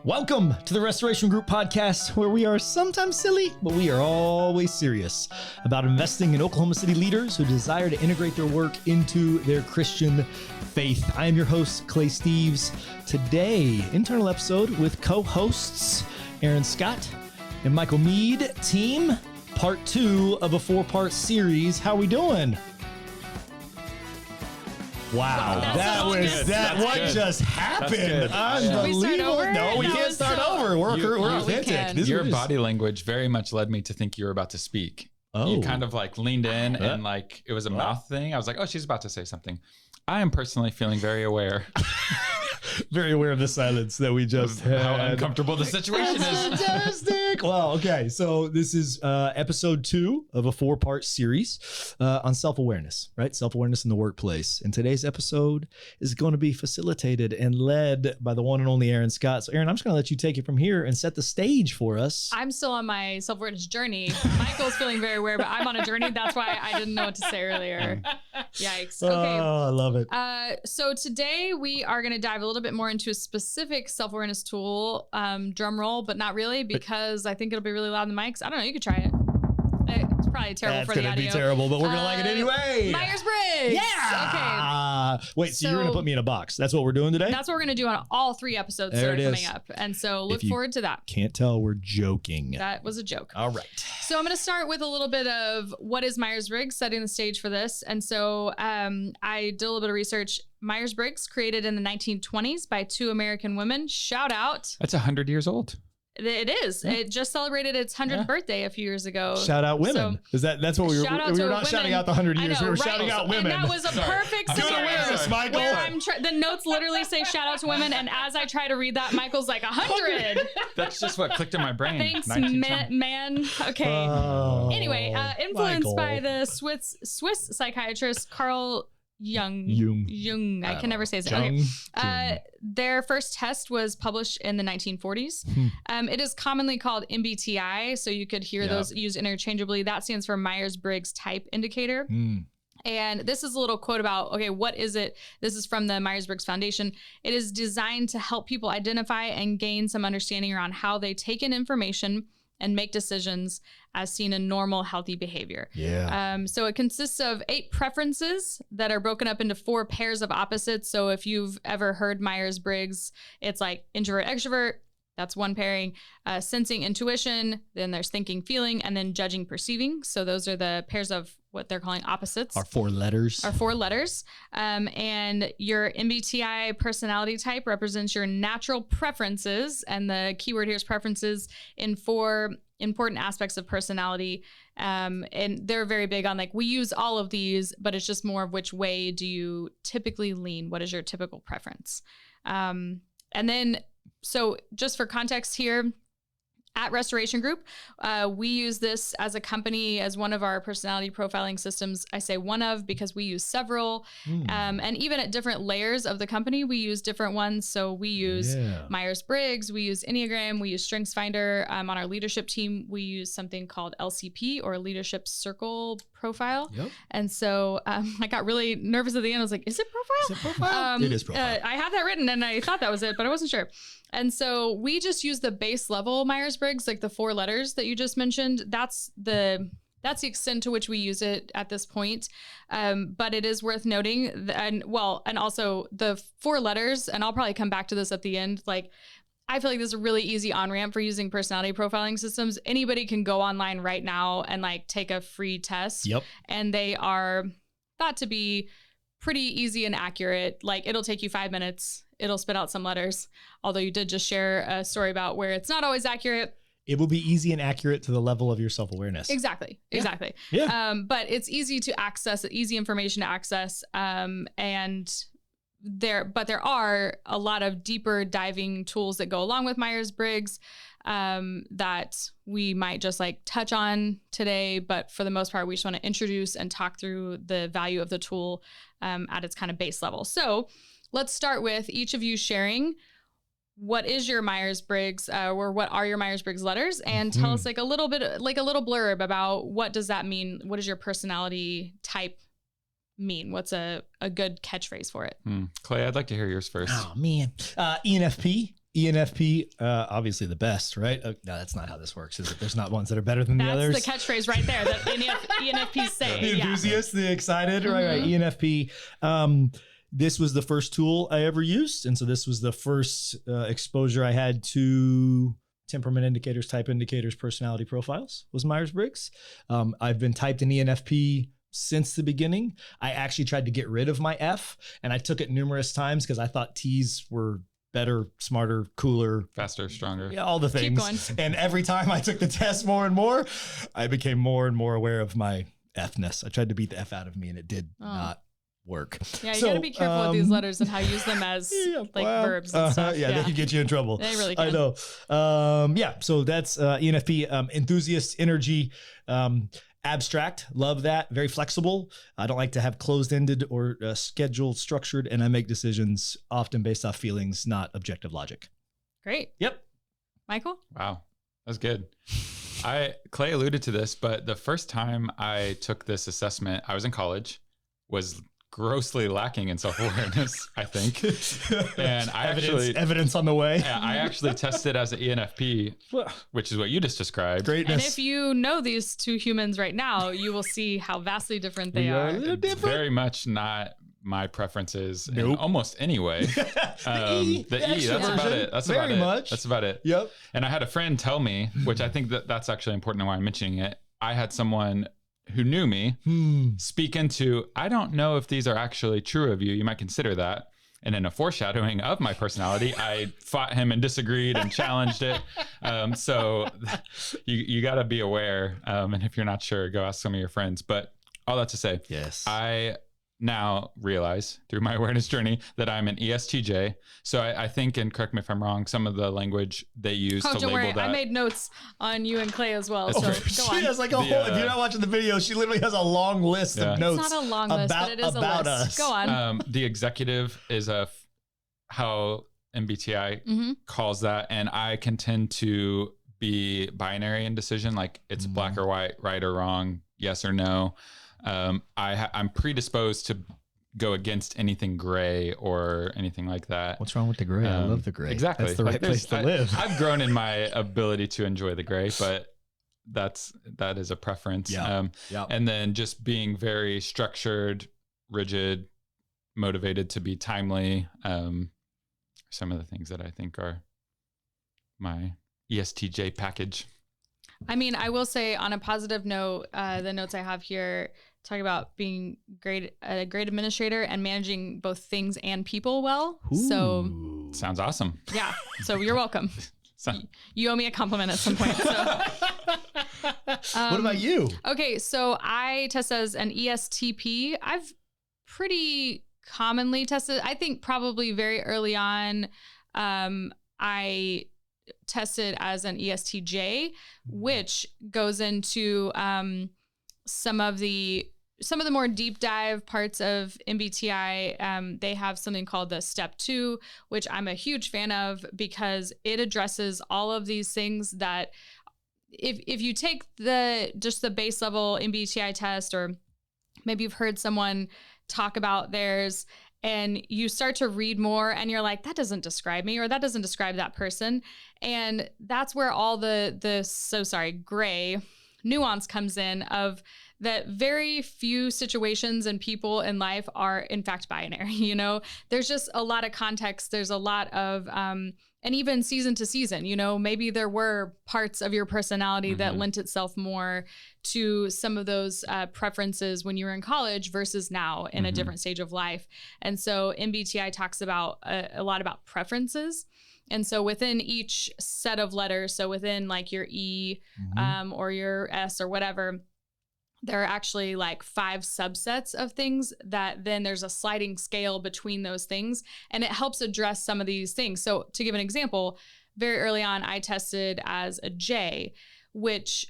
Welcome to the Restoration Group podcast, where we are sometimes silly, but we are always serious about investing in Oklahoma City leaders who desire to integrate their work into their Christian faith. I am your host, Clay Steves. Today, internal episode with co-hosts Aaron Scott and Michael Mead. Team, part 2 of a 4-part series. How we doing? Wow, what just happened? Unbelievable. No, we can't start over. We're authentic. Your body language very much led me to think you were about to speak. You kind of like leaned in and like it was a mouth thing. I was like, oh, she's about to say something. I am personally feeling very aware. Very aware of the silence that we just had. How uncomfortable the situation is. Fantastic. Well, okay. So this is episode 2 of a 4-part series on self-awareness, right? Self-awareness in the workplace. And today's episode is going to be facilitated and led by the one and only Aaron Scott. So Aaron, I'm just going to let you take it from here and set the stage for us. I'm still on my self-awareness journey. Michael's feeling very aware, but I'm on a journey. That's why I didn't know what to say earlier. Yikes. Okay. Oh, I love it. So today we are going to dive a little bit more into a specific self-awareness tool, drum roll, but not really, because I think it'll be really loud in the mics. I don't know. You could try it. It's probably terrible for the audio. That's going to be terrible, but we're going to like it anyway. Myers-Briggs. Yeah. Okay. Wait, so you're going to put me in a box. That's what we're doing today? That's what we're going to do on all 3 episodes that are coming up. And so look forward to that. Can't tell, we're joking. That was a joke. All right. So I'm going to start with a little bit of what is Myers-Briggs, setting the stage for this. And so I did a little bit of research. Myers-Briggs, created in the 1920s by 2 American women. Shout out. That's 100 years old. It is. Yeah. It just celebrated its 100th birthday a few years ago. Shout out women. So, that's what we were not shouting out the 100 years. We were shouting out women. And that was a perfect scenario. Michael. The notes literally say shout out to women. And as I try to read that, Michael's like 100. That's just what clicked in my brain. Thanks, man. Okay. Anyway, influenced by the Swiss psychiatrist Carl Jung. I can never say his name. Their first test was published in the 1940s. It is commonly called MBTI, so you could hear those used interchangeably. That stands for Myers-Briggs Type Indicator. And this is a little quote about, okay, what is it? This is from the Myers-Briggs Foundation. It is designed to help people identify and gain some understanding around how they take in information and make decisions as seen in normal, healthy behavior. So it consists of 8 preferences that are broken up into 4 pairs of opposites. So if you've ever heard Myers-Briggs, it's like introvert, extrovert. That's one pairing. Sensing, intuition. Then there's thinking, feeling, and then judging, perceiving. So those are the pairs of what they're calling opposites. Our 4 letters. And your MBTI personality type represents your natural preferences. And the keyword here is preferences in 4 important aspects of personality. And they're very big on like, we use all of these, but it's just more of which way do you typically lean? What is your typical preference? And then, so just for context here, at Restoration Group, we use this as a company as one of our personality profiling systems. I say one of because we use several. And even at different layers of the company, we use different ones. So we use Myers-Briggs, we use Enneagram, we use StrengthsFinder. On our leadership team, we use something called LCP, or Leadership Circle Profile. And so I got really nervous at the end. I was like, is it profile? It is profile. I have that written and I thought that was it, but I wasn't sure. And so we just use the base level Myers-Briggs, like the 4 letters that you just mentioned. That's the extent to which we use it at this point. But it is worth noting, and also the 4 letters, and I'll probably come back to this at the end. Like, I feel like this is a really easy on-ramp for using personality profiling systems. Anybody can go online right now and like take a free test. And they are thought to be pretty easy and accurate. Like, it'll take you 5 minutes. It'll spit out some letters. Although you did just share a story about where it's not always accurate. It will be easy and accurate to the level of your self-awareness. Exactly. But it's easy to access, easy information to access. But there are a lot of deeper diving tools that go along with Myers-Briggs that we might just like touch on today. But for the most part, we just want to introduce and talk through the value of the tool at its kind of base level. So let's start with each of you sharing what is your Myers-Briggs or what are your Myers-Briggs letters, and tell us like a little bit, like a little blurb about what does that mean? What does your personality type mean? What's a good catchphrase for it? Clay, I'd like to hear yours first. Oh man. ENFP. ENFP, obviously the best, right? No, that's not how this works, is it? There's not ones that are better than the others. That's the catchphrase right there that ENFPs say. The enthusiasts, the excited, right? ENFP. This was the first tool I ever used. And so this was the first exposure I had to temperament indicators, type indicators, personality profiles was Myers-Briggs. I've been typed in ENFP since the beginning. I actually tried to get rid of my F, and I took it numerous times because I thought T's were better, smarter, cooler, faster, stronger. Yeah, all the things. Keep going. And every time I took the test more and more, I became more and more aware of my F-ness. I tried to beat the F out of me, and it did not work. Yeah, you gotta be careful with these letters and how you use them as verbs and stuff. Yeah, they can get you in trouble. They really can. I know. So that's ENFP, enthusiast, energy, abstract. Love that. Very flexible. I don't like to have closed-ended or scheduled, structured, and I make decisions often based off feelings, not objective logic. Great. Yep. Michael? Wow, that's good. Clay alluded to this, but the first time I took this assessment, I was in college, was grossly lacking in self-awareness, I think. And evidence on the way. I actually tested as an ENFP, which is what you just described. Greatness. And if you know these two humans right now, you will see how vastly different they are. It's very much not my preferences in almost any way. The E, that's about it. That's very about much. it. That's about it. Yep. And I had a friend tell me, which I think that's actually important and why I'm mentioning it. I had someone who knew me speak into, I don't know if these are actually true of you. You might consider that. And in a foreshadowing of my personality, I fought him and disagreed and challenged it. So you got to be aware. And if you're not sure, go ask some of your friends. But all that to say, yes, I now realize through my awareness journey that I'm an ESTJ. So I think, and correct me if I'm wrong, some of the language they use to label worry. that. I made notes on you and Clay as well. So go on. She has like a whole, if you're not watching the video, she literally has a long list of notes. It's not a long list, but it is about a list. us. Go on. The executive is how MBTI calls that. And I can tend to be binary in decision. Like it's black or white, right or wrong, yes or no. I'm predisposed to go against anything gray or anything like that. What's wrong with the gray? I love the gray. Exactly. That's the right place to live. I've grown in my ability to enjoy the gray, but that is a preference. And then just being very structured, rigid, motivated to be timely. Some of the things that I think are my ESTJ package. I mean, I will say on a positive note, the notes I have here talk about being a great administrator and managing both things and people well. Ooh. So sounds awesome. Yeah. So you're welcome. You owe me a compliment at some point. So. What about you? Okay. So I test as an ESTP. I've pretty commonly tested, I think probably very early on, I tested as an ESTJ, which goes into some of the more deep dive parts of MBTI. They have something called the Step 2, which I'm a huge fan of because it addresses all of these things that if you take just the base level MBTI test, or maybe you've heard someone talk about theirs, and you start to read more and you're like, that doesn't describe me, or that doesn't describe that person. And that's where all the gray nuance comes in, of that very few situations and people in life are in fact binary. You know, there's just a lot of context. There's a lot of, and even season to season, you know, maybe there were parts of your personality that lent itself more to some of those preferences when you were in college versus now in a different stage of life. And so MBTI talks about a lot about preferences. And so within each set of letters, so within like your E or your S or whatever, there are actually like 5 subsets of things that then there's a sliding scale between those things, and it helps address some of these things. So to give an example, very early on, I tested as a J, which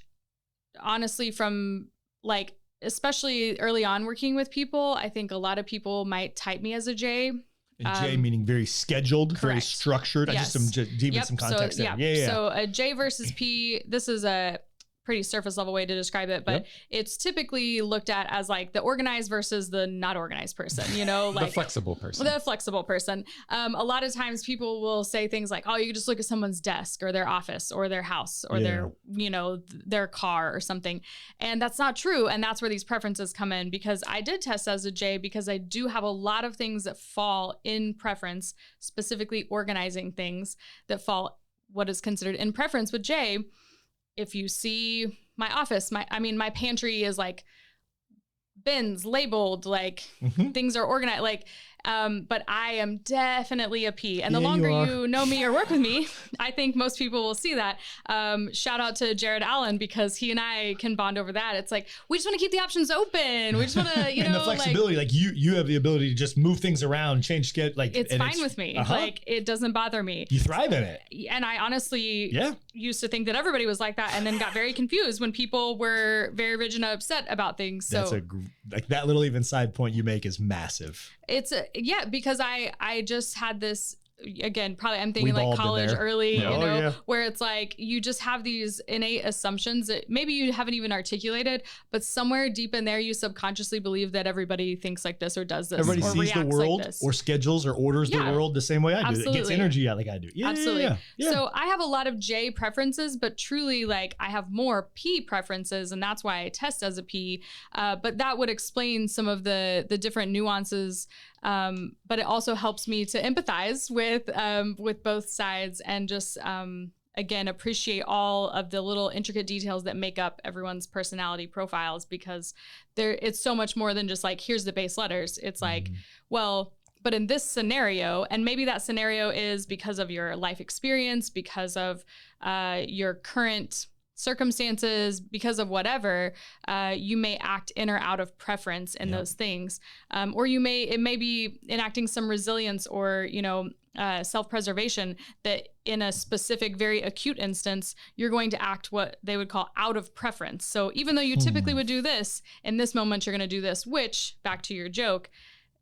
honestly, from like, especially early on working with people, I think a lot of people might type me as a J. And J meaning very scheduled, correct. Very structured. Yes. I just some context there. Yeah. So a J versus P, this is a pretty surface level way to describe it, but it's typically looked at as like the organized versus the not organized person, like the flexible person. The flexible person. A lot of times people will say things like, oh, you just look at someone's desk or their office or their house or their car or something. And that's not true. And that's where these preferences come in, because I did test as a J because I do have a lot of things that fall in preference, specifically organizing things that fall what is considered in preference with J. If you see my office, my pantry is like bins labeled, like things are organized, like, but I am definitely a P. And the longer you know me or work with me, I think most people will see that. Shout out to Jared Allen, because he and I can bond over that. It's like, we just want to keep the options open. We just want to, and the flexibility, like you have the ability to just move things around, change schedule. Like it's fine with me. Like it doesn't bother me. You thrive in it. And I honestly used to think that everybody was like that, and then got very confused when people were very rigid and upset about things. So that's like that little even side point you make is massive. It's because I just had this, again, probably I'm thinking like college early, where it's like you just have these innate assumptions that maybe you haven't even articulated, but somewhere deep in there you subconsciously believe that everybody thinks like this or does this. Everybody sees the world like or schedules or orders the world the same way I do. Absolutely. It gets energy out like I do. Absolutely. So I have a lot of J preferences, but truly like I have more P preferences, and that's why I test as a P. But that would explain some of the different nuances. But it also helps me to empathize with both sides, and just again appreciate all of the little intricate details that make up everyone's personality profiles, because it's so much more than just like, here's the base letters. It's like, well, but in this scenario, and maybe that scenario is because of your life experience, because of your current circumstances, because of whatever, you may act in or out of preference in those things. Or it may be enacting some resilience or, self-preservation, that in a specific, very acute instance, you're going to act what they would call out of preference. So even though you typically would do this, in this moment, you're going to do this, which, back to your joke,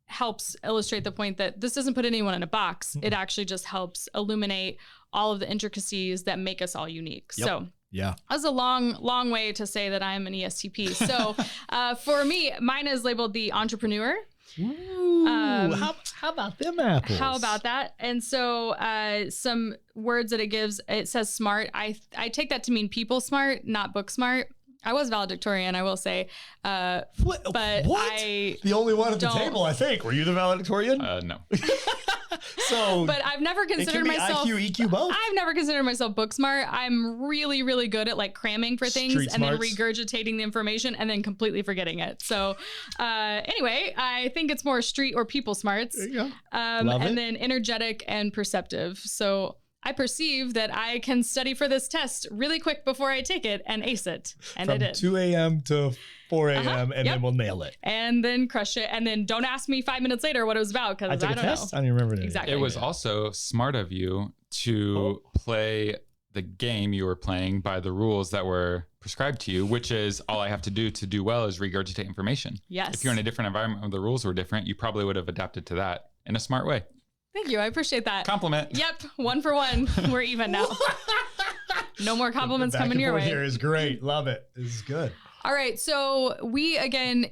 helps illustrate the point that this doesn't put anyone in a box. It actually just helps illuminate all of the intricacies that make us all unique. So that was a long way to say that I'm an ESTP. So for me, mine is labeled the entrepreneur. Ooh, how about them apples? How about that? And so some words that it gives, it says smart. I take that to mean people smart, not book smart. I was valedictorian, I will say. But what? The only one at the table, I think. Were you the valedictorian? No. But I've never considered myself IQ, EQ, both. I've never considered myself book smart. I'm really, really good at like cramming for things and then regurgitating the information and then completely forgetting it. So anyway, I think it's more street or people smarts. There you go. And then energetic and perceptive. So I perceive that I can study for this test really quick before I take it and ace it. And I did. 2 a.m. to 4 a.m. and then we'll nail it. And then crush it. And then don't ask me 5 minutes later what it was about, because I don't know. I don't even remember it. Exactly. It was also smart of you to play the game you were playing by the rules that were prescribed to you, which is all I have to do well is regurgitate information. Yes. If you're in a different environment where the rules were different, you probably would have adapted to that in a smart way. Thank you. I appreciate that. Compliment. Yep. 1 for 1. We're even now. No more compliments coming your way. Here is great. Love it. This is good. All right. So we, again,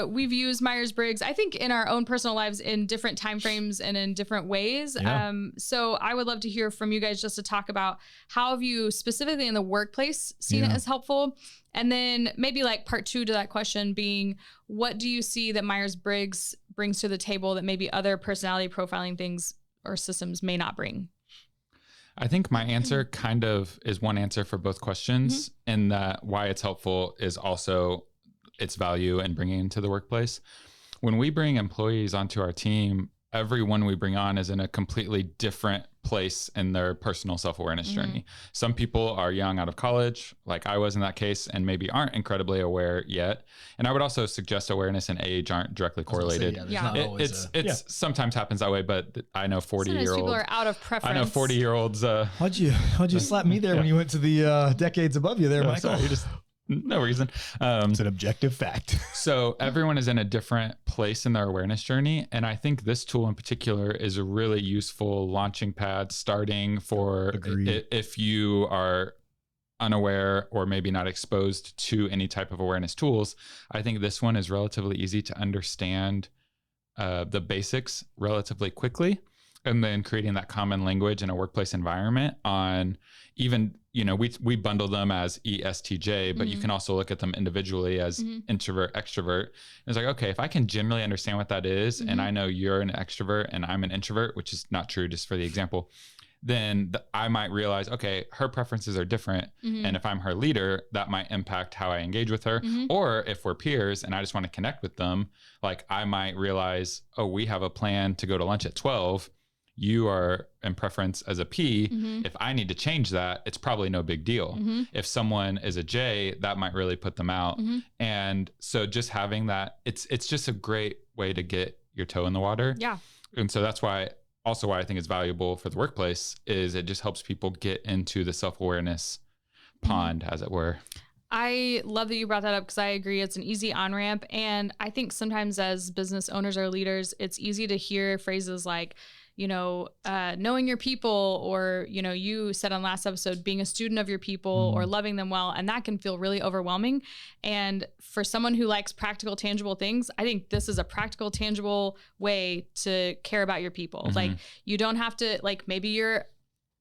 we've used Myers-Briggs, I think, in our own personal lives in different timeframes and in different ways. Yeah. So I would love to hear from you guys just to talk about how have you specifically in the workplace seen it as helpful? And then maybe like part 2 to that question being, what do you see that Myers-Briggs brings to the table that maybe other personality profiling things or systems may not bring? I think my answer kind of is one answer for both questions, and that why it's helpful is also its value in bringing into the workplace. When we bring employees onto our team, everyone we bring on is in a completely different place in their personal self-awareness journey. Some people are young out of college, like I was in that case, and maybe aren't incredibly aware yet. And I would also suggest awareness and age aren't directly correlated. It's sometimes happens that way, but I know 40-year-olds. People are out of preference. I know 40-year-olds. How'd you slap me there when you went to the decades above you there, Michael? Sorry, no reason. It's an objective fact. So everyone is in a different place in their awareness journey. And I think this tool in particular is a really useful launching pad starting for if you are unaware or maybe not exposed to any type of awareness tools, I think this one is relatively easy to understand the basics relatively quickly. And then creating that common language in a workplace environment on even, we bundle them as ESTJ, but you can also look at them individually as introvert, extrovert. And it's like, okay, if I can generally understand what that is, and I know you're an extrovert and I'm an introvert, which is not true just for the example, then I might realize, okay, her preferences are different. And if I'm her leader, that might impact how I engage with her. Or if we're peers and I just want to connect with them, like I might realize, oh, we have a plan to go to lunch at 12. You are in preference as a P. If I need to change that, it's probably no big deal. If someone is a J, that might really put them out. And so just having that, it's just a great way to get your toe in the water. Yeah. And so that's why I think it's valuable for the workplace is it just helps people get into the self-awareness pond, as it were. I love that you brought that up because I agree. It's an easy on-ramp. And I think sometimes as business owners or leaders, it's easy to hear phrases like, knowing your people, or, you said on last episode, being a student of your people or loving them well. And that can feel really overwhelming. And for someone who likes practical, tangible things, I think this is a practical, tangible way to care about your people. Like you don't have to, like maybe you're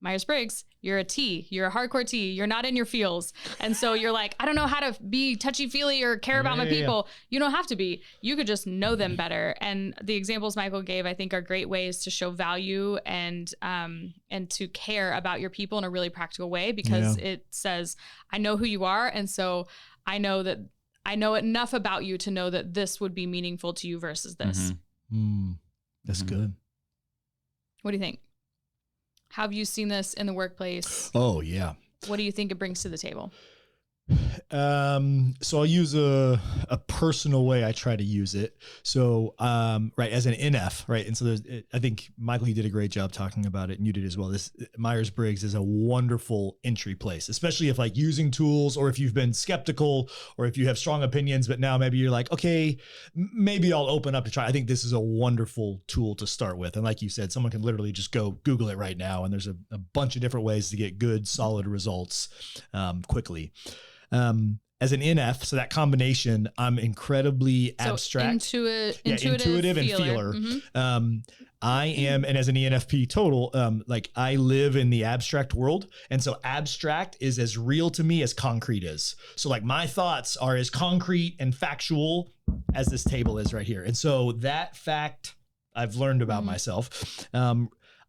Myers-Briggs, you're a T, you're a hardcore T, you're not in your feels. And so you're like, I don't know how to be touchy-feely or care about my people. You don't have to be. You could just know them better. And the examples Michael gave, I think, are great ways to show value and to care about your people in a really practical way, because it says, I know who you are. And so I know enough about you to know that this would be meaningful to you versus this. That's good. What do you think? How have you seen this in the workplace? Oh, yeah. What do you think it brings to the table? So I'll use a personal way I try to use it. So, right, as an NF, right. And so I think Michael, you did a great job talking about it, and you did as well. This Myers-Briggs is a wonderful entry place, especially if like using tools, or if you've been skeptical, or if you have strong opinions, but now maybe you're like, okay, maybe I'll open up to try. I think this is a wonderful tool to start with. And like you said, someone can literally just go Google it right now. And there's a bunch of different ways to get good, solid results, quickly. As an NF, so that combination, I'm incredibly abstract. Intuitive and feeler. I am, and as an ENFP total, like I live in the abstract world. And so abstract is as real to me as concrete is. So like my thoughts are as concrete and factual as this table is right here. And so that fact I've learned about myself.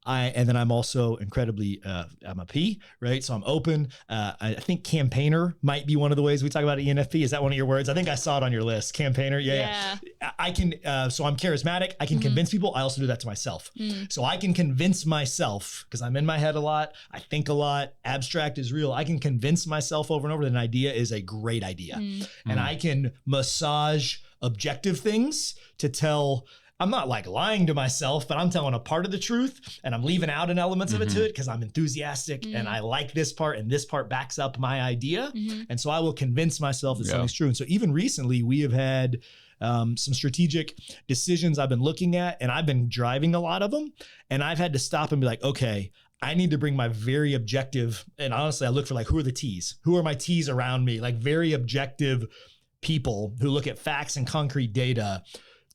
And then I'm also incredibly, I'm a P, right? So I'm open. I think campaigner might be one of the ways we talk about ENFP. Is that one of your words? I think I saw it on your list. Campaigner. Yeah. I can, so I'm charismatic. I can convince people. I also do that to myself. So I can convince myself, because I'm in my head a lot. I think a lot. Abstract is real. I can convince myself over and over that an idea is a great idea. And I can massage objective things to tell. I'm not like lying to myself, but I'm telling a part of the truth, and I'm leaving out an elements of it to it because I'm enthusiastic and I like this part, and this part backs up my idea. And so I will convince myself that something's true. And so even recently we have had some strategic decisions I've been looking at, and I've been driving a lot of them, and I've had to stop and be like, okay, I need to bring my very objective. And honestly, I look for like, who are the T's? Who are my T's around me? Like very objective people who look at facts and concrete data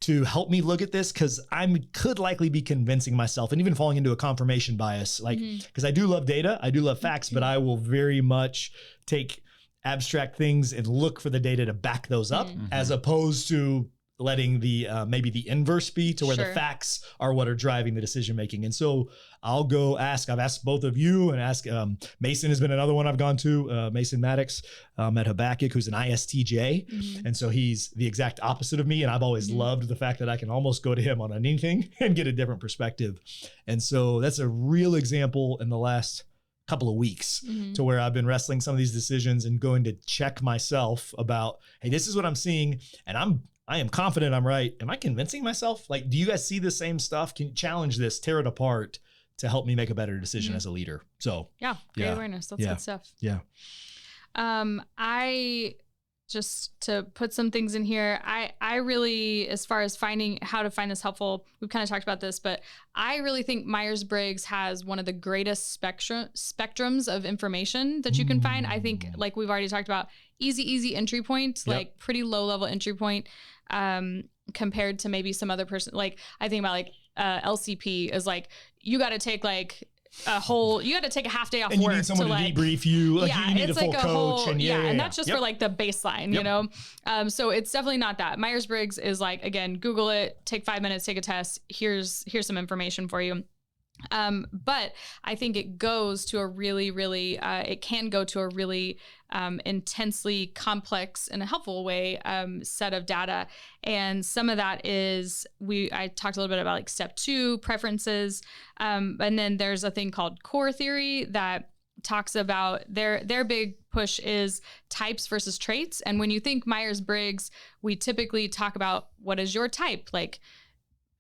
to help me look at this, because I could likely be convincing myself and even falling into a confirmation bias, like, because I do love data, I do love facts, but I will very much take abstract things and look for the data to back those up, as opposed to letting the maybe the inverse be, to where the facts are what are driving the decision making. And so I'll go ask. I've asked both of you, and ask Mason has been another one I've gone to. Mason Maddox at Habakkuk, who's an ISTJ, and so he's the exact opposite of me. And I've always loved the fact that I can almost go to him on anything and get a different perspective. And so that's a real example in the last couple of weeks to where I've been wrestling some of these decisions and going to check myself about, hey, this is what I'm seeing, and I am confident I'm right. Am I convincing myself? Like, do you guys see the same stuff? Can you challenge this, tear it apart to help me make a better decision as a leader? So great awareness. That's good stuff. Yeah. I just to put some things in here, I really, as far as finding how to find this helpful, we've kind of talked about this, but I really think Myers-Briggs has one of the greatest spectrums of information that you can find. I think, like we've already talked about, easy entry point, like pretty low level entry point, compared to maybe some other person. Like I think about like LCP is like, you got to take like you got to take a half day off and work. You need someone to like, debrief you. Like you need a full like coach. And that's just for like the baseline, you know? So it's definitely not that. Myers-Briggs is like, again, Google it, take 5 minutes, take a test. Here's some information for you. But I think it goes to a really, it can go to a really intensely complex in a helpful way set of data. And some of that is, I talked a little bit about like step 2, preferences. And then there's a thing called core theory that talks about their big push is types versus traits. And when you think Myers-Briggs, we typically talk about what is your type? Like,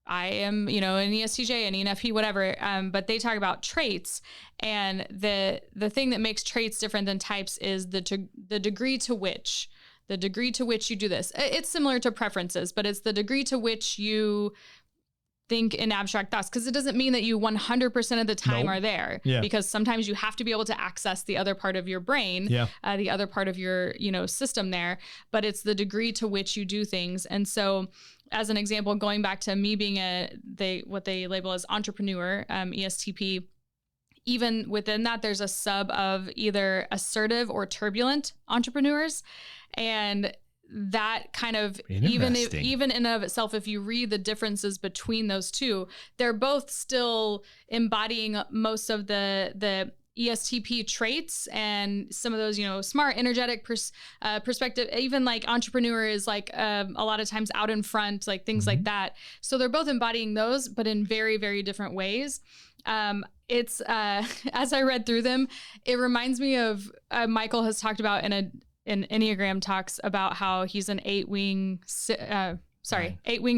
I am, an ESTJ, an ENFP, whatever. But they talk about traits, and the thing that makes traits different than types is the degree to which you do this. It's similar to preferences, but it's the degree to which you think in abstract thoughts, because it doesn't mean that you 100% of the time are there, because sometimes you have to be able to access the other part of your brain, the other part of your, system there, but it's the degree to which you do things. And so as an example, going back to me being what they label as entrepreneur, ESTP, even within that, there's a sub of either assertive or turbulent entrepreneurs. And that kind of, even in and of itself, if you read the differences between those two, they're both still embodying most of the ESTP traits and some of those, smart, energetic perspective. Even like entrepreneur is like a lot of times out in front, like things like that. So they're both embodying those, but in very, very different ways. It's as I read through them, it reminds me of Michael has talked about in Enneagram talks about how he's an 8-wing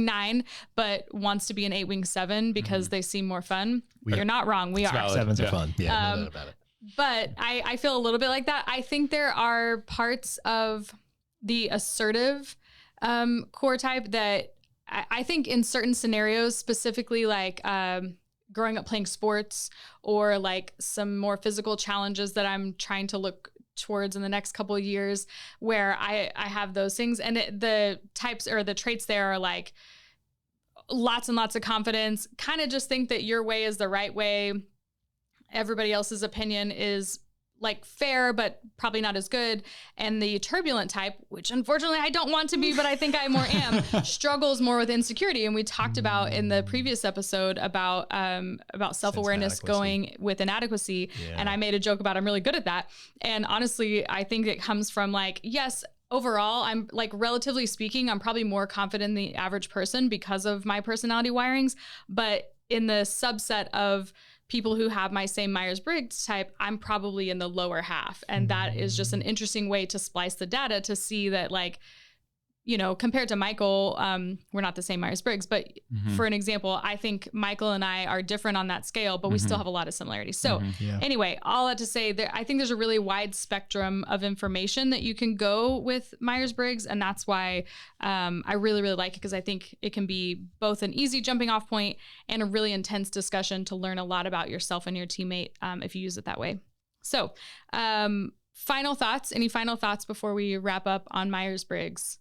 9, but wants to be an 8-wing 7 because they seem more fun. You're not wrong. We are. Valid. 7s are fun. Yeah, no doubt about it. But I feel a little bit like that. I think there are parts of the assertive core type that I think in certain scenarios, specifically like growing up playing sports or like some more physical challenges that I'm trying to look towards in the next couple of years, where I have those things, and the types or the traits there are like lots and lots of confidence, kind of just think that your way is the right way. Everybody else's opinion is like fair, but probably not as good. And the turbulent type, which unfortunately I don't want to be, but I think I more am, struggles more with insecurity. And we talked about in the previous episode about self-awareness going with inadequacy. Yeah. And I made a joke about I'm really good at that. And honestly, I think it comes from like, yes, overall, I'm like, relatively speaking, I'm probably more confident than the average person because of my personality wirings. But in the subset of people who have my same Myers-Briggs type, I'm probably in the lower half. And that is just an interesting way to splice the data to see that, like, compared to Michael, we're not the same Myers-Briggs, but for an example, I think Michael and I are different on that scale, but we still have a lot of similarities. So anyway, all that to say that I think there's a really wide spectrum of information that you can go with Myers-Briggs. And that's why I really, really like it, because I think it can be both an easy jumping off point and a really intense discussion to learn a lot about yourself and your teammate if you use it that way. So final thoughts, any final thoughts before we wrap up on Myers-Briggs?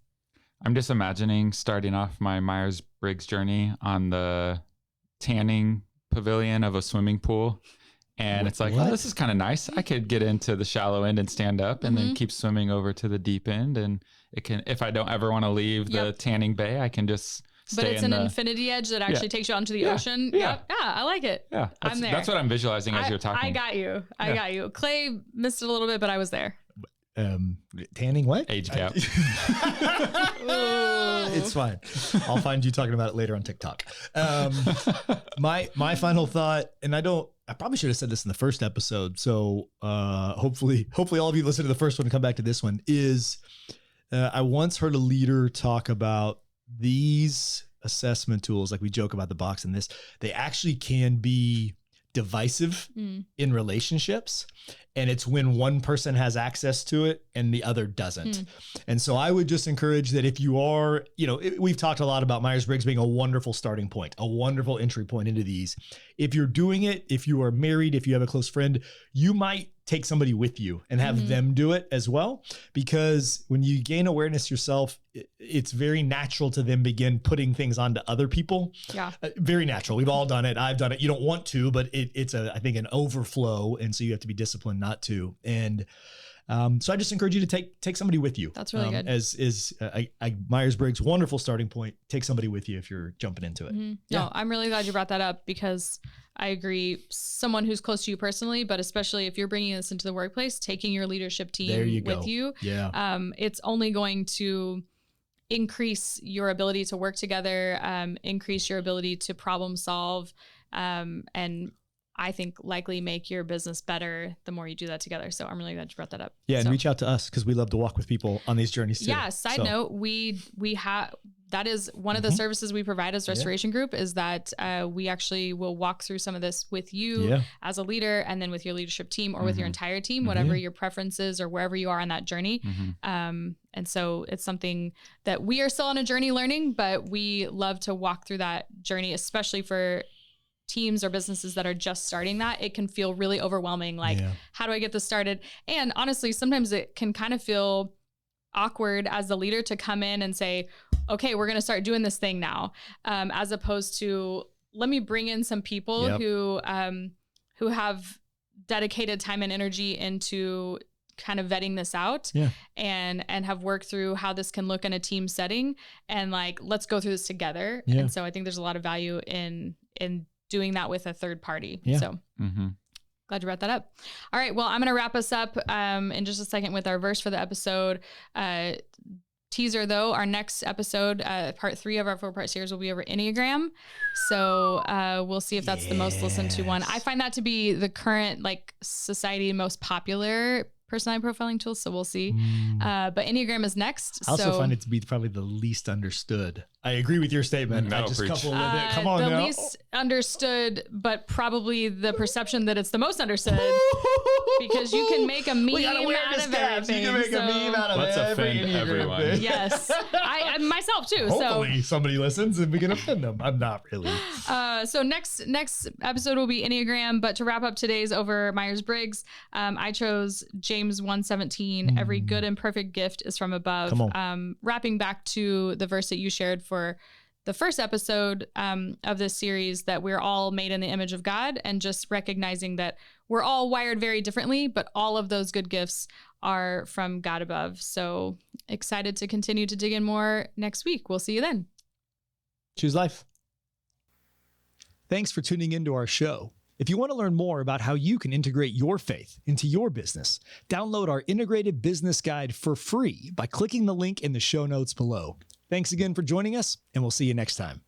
I'm just imagining starting off my Myers-Briggs journey on the tanning pavilion of a swimming pool. And it's like, oh, this is kind of nice. I could get into the shallow end and stand up and then keep swimming over to the deep end. And it can, if I don't ever want to leave the tanning bay, I can just stay. But it's an infinity edge that actually takes you onto the ocean. Yeah, I like it. Yeah, I'm there. That's what I'm visualizing as you're talking. I got you. I got you. Clay missed it a little bit, but I was there. Tanning what? Age gap. It's fine. I'll find you talking about it later on TikTok. My final thought, and I probably should have said this in the first episode. So hopefully all of you listen to the first one and come back to this one, is I once heard a leader talk about these assessment tools. Like we joke about the box and this, they actually can be divisive in relationships. And it's when one person has access to it and the other doesn't. And so I would just encourage that if you are, we've talked a lot about Myers-Briggs being a wonderful starting point, a wonderful entry point into these. If you're doing it, if you are married, if you have a close friend, you might take somebody with you and have them do it as well. Because when you gain awareness yourself, it's very natural to then begin putting things onto other people. Yeah. Very natural. We've all done it. I've done it. You don't want to, but it's I think an overflow. And so you have to be disciplined not to. And so I just encourage you to take somebody with you. That's really good. As is Myers-Briggs, wonderful starting point. Take somebody with you if you're jumping into it. No, I'm really glad you brought that up because I agree. Someone who's close to you personally, but especially if you're bringing this into the workplace, taking your leadership team with you, it's only going to increase your ability to work together, increase your ability to problem solve, and I think likely make your business better the more you do that together. So I'm really glad you brought that up. Yeah, and reach out to us because we love to walk with people on these journeys too. Yeah. Side note, we have, that is one of the services we provide as Restoration Group is that we actually will walk through some of this with you as a leader and then with your leadership team or with your entire team, whatever your preferences or wherever you are on that journey. And so it's something that we are still on a journey learning, but we love to walk through that journey, especially for teams or businesses that are just starting that. It can feel really overwhelming. Like, how do I get this started? And honestly, sometimes it can kind of feel awkward as the leader to come in and say, okay, we're going to start doing this thing now. As opposed to, let me bring in some people who have dedicated time and energy into kind of vetting this out and have worked through how this can look in a team setting and like, let's go through this together. And so I think there's a lot of value in doing that with a third party. So glad you brought that up. All right. Well, I'm going to wrap us up in just a second with our verse for the episode. Teaser though, our next episode, part 3 of our 4-part series will be over Enneagram. So we'll see if that's the most listened to one. I find that to be the current like society most popular personality profiling tool. So we'll see. But Enneagram is next. I also find it to be probably the least understood. I agree with your statement. No, I just preach. couple with it. Come on the now. least understood, but probably the perception that it's the most understood because you can make a meme out of everything. You can make a meme out of let's offend everyone. Yes. I myself too. Hopefully somebody listens and we can offend them. I'm not really. So next episode will be Enneagram, but to wrap up today's over Myers-Briggs, I chose James 1:17. Every good and perfect gift is from above. Come on. Wrapping back to the verse that you shared for the first episode of this series, that we're all made in the image of God, and just recognizing that we're all wired very differently, but all of those good gifts are from God above. So excited to continue to dig in more next week. We'll see you then. Choose life. Thanks for tuning into our show. If you want to learn more about how you can integrate your faith into your business, download our integrated business guide for free by clicking the link in the show notes below. Thanks again for joining us, and we'll see you next time.